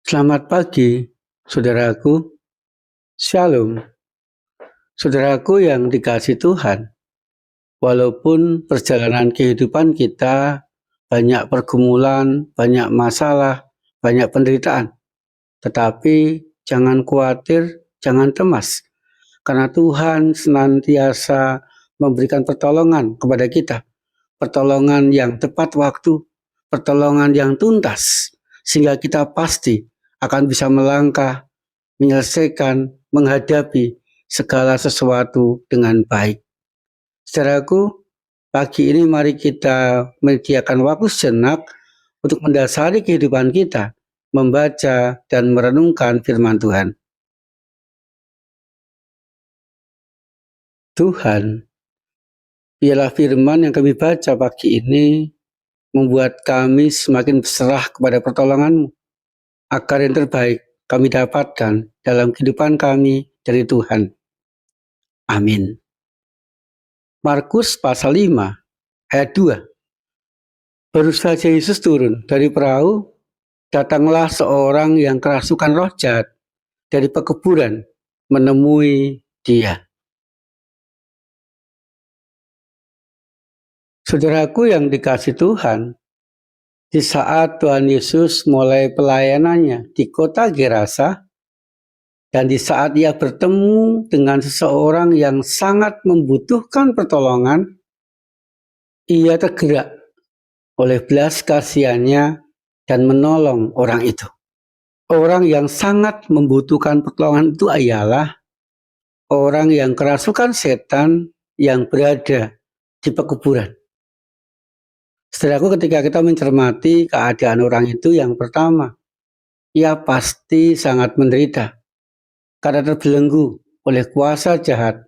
Selamat pagi, saudaraku. Shalom. Saudaraku yang dikasihi Tuhan, walaupun perjalanan kehidupan kita banyak pergumulan, banyak masalah, banyak penderitaan, tetapi jangan khawatir, jangan cemas, karena Tuhan senantiasa memberikan pertolongan kepada kita, pertolongan yang tepat waktu, pertolongan yang tuntas, sehingga kita pasti akan bisa melangkah, menyelesaikan, menghadapi segala sesuatu dengan baik. Saudaraku, pagi ini mari kita menyediakan waktu sejenak untuk mendasari kehidupan kita, membaca dan merenungkan firman Tuhan. Tuhan, biarlah firman yang kami baca pagi ini membuat kami semakin berserah kepada pertolongan-Mu, agar yang terbaik kami dapatkan dalam kehidupan kami dari Tuhan. Amin. Markus pasal 5 ayat 2. Baru saja Yesus turun dari perahu, datanglah seorang yang kerasukan roh jahat dari pekuburan menemui Dia. Saudaraku yang dikasihi Tuhan, di saat Tuhan Yesus mulai pelayanannya di kota Gerasa, dan di saat Ia bertemu dengan seseorang yang sangat membutuhkan pertolongan, Ia tergerak oleh belas kasihannya dan menolong orang itu. Orang yang sangat membutuhkan pertolongan itu ialah orang yang kerasukan setan yang berada di pekuburan. Saudaraku, ketika kita mencermati keadaan orang itu, yang pertama, ia pasti sangat menderita karena terbelenggu oleh kuasa jahat,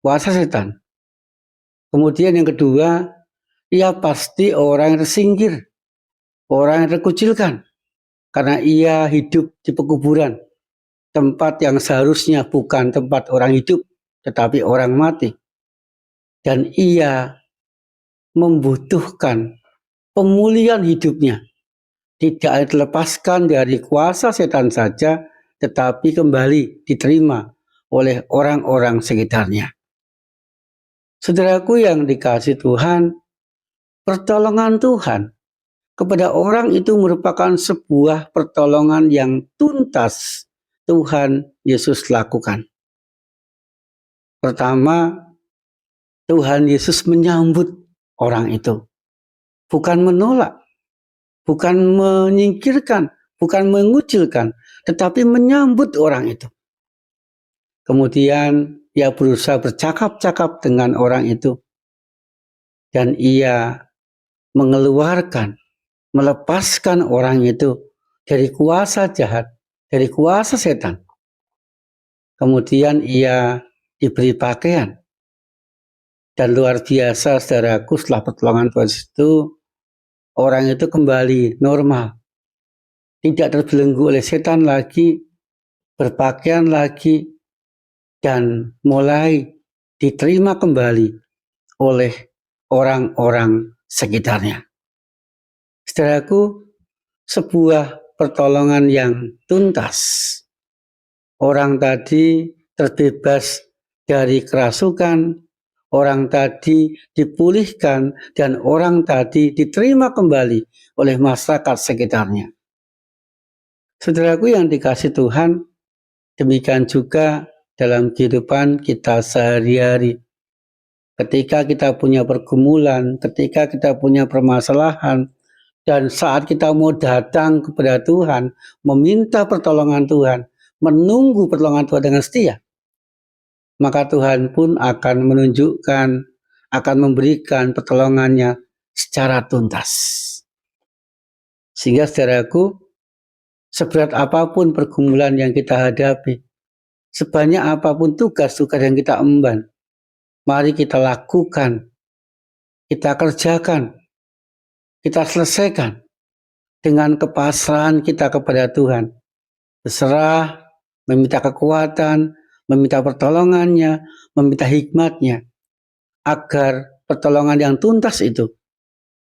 kuasa setan. Kemudian yang kedua, ia pasti orang yang tersingkir, orang yang terkucilkan, karena ia hidup di pekuburan, tempat yang seharusnya bukan tempat orang hidup, tetapi orang mati. Dan ia membutuhkan pemulihan hidupnya, tidak dilepaskan dari kuasa setan saja, tetapi kembali diterima oleh orang-orang sekitarnya. Saudaraku yang dikasihi Tuhan, pertolongan Tuhan kepada orang itu merupakan sebuah pertolongan yang tuntas Tuhan Yesus lakukan. Pertama, Tuhan Yesus menyambut orang itu. Bukan menolak, bukan menyingkirkan, bukan mengucilkan, tetapi menyambut orang itu. Kemudian ia berusaha bercakap-cakap dengan orang itu. Dan ia mengeluarkan, melepaskan orang itu dari kuasa jahat, dari kuasa setan. Kemudian ia diberi pakaian. Dan luar biasa, saudaraku, setelah pertolongan Tuhan itu, orang itu kembali normal. Tidak terbelenggu oleh setan lagi, berpakaian lagi, dan mulai diterima kembali oleh orang-orang sekitarnya. Saudaraku, sebuah pertolongan yang tuntas. Orang tadi terbebas dari kerasukan, orang tadi dipulihkan, dan orang tadi diterima kembali oleh masyarakat sekitarnya. Saudaraku yang dikasihi Tuhan, demikian juga dalam kehidupan kita sehari-hari. Ketika kita punya pergumulan, ketika kita punya permasalahan, dan saat kita mau datang kepada Tuhan, meminta pertolongan Tuhan, menunggu pertolongan Tuhan dengan setia, maka Tuhan pun akan menunjukkan, akan memberikan pertolongannya secara tuntas. Sehingga saudaraku, seberat apapun pergumulan yang kita hadapi, sebanyak apapun tugas-tugas yang kita emban, mari kita lakukan, kita kerjakan, kita selesaikan dengan kepasrahan kita kepada Tuhan. Berserah, meminta kekuatan, meminta pertolongannya, meminta hikmatnya, agar pertolongan yang tuntas itu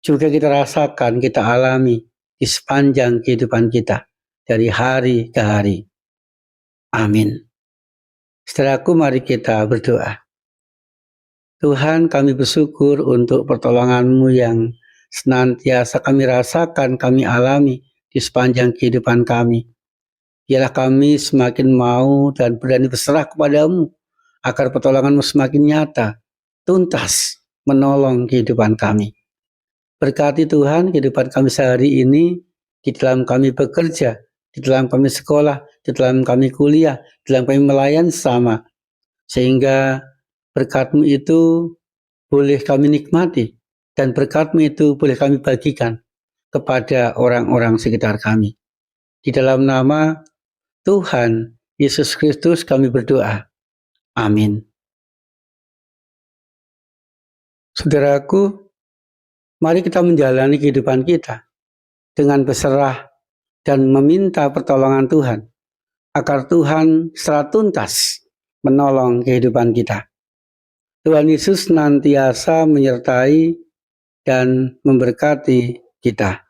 juga kita rasakan, kita alami di sepanjang kehidupan kita. dari hari ke hari. Amin. Saudaraku, mari kita berdoa. Tuhan, kami bersyukur untuk pertolongan-Mu yang senantiasa kami rasakan, kami alami di sepanjang kehidupan kami. Biarlah kami semakin mau dan berani berserah kepada-Mu, agar pertolongan-Mu semakin nyata, tuntas, menolong kehidupan kami. Berkati Tuhan kehidupan kami sehari ini, di dalam kami bekerja, di dalam kami sekolah, di dalam kami kuliah, di dalam kami melayani sesama, sehingga berkat-Mu itu boleh kami nikmati, dan berkat-Mu itu boleh kami bagikan kepada orang-orang sekitar kami. Di dalam nama Tuhan Yesus Kristus kami berdoa. Amin. Saudaraku, mari kita menjalani kehidupan kita dengan berserah dan meminta pertolongan Tuhan, agar Tuhan secara tuntas menolong kehidupan kita. Tuhan Yesus senantiasa menyertai dan memberkati kita.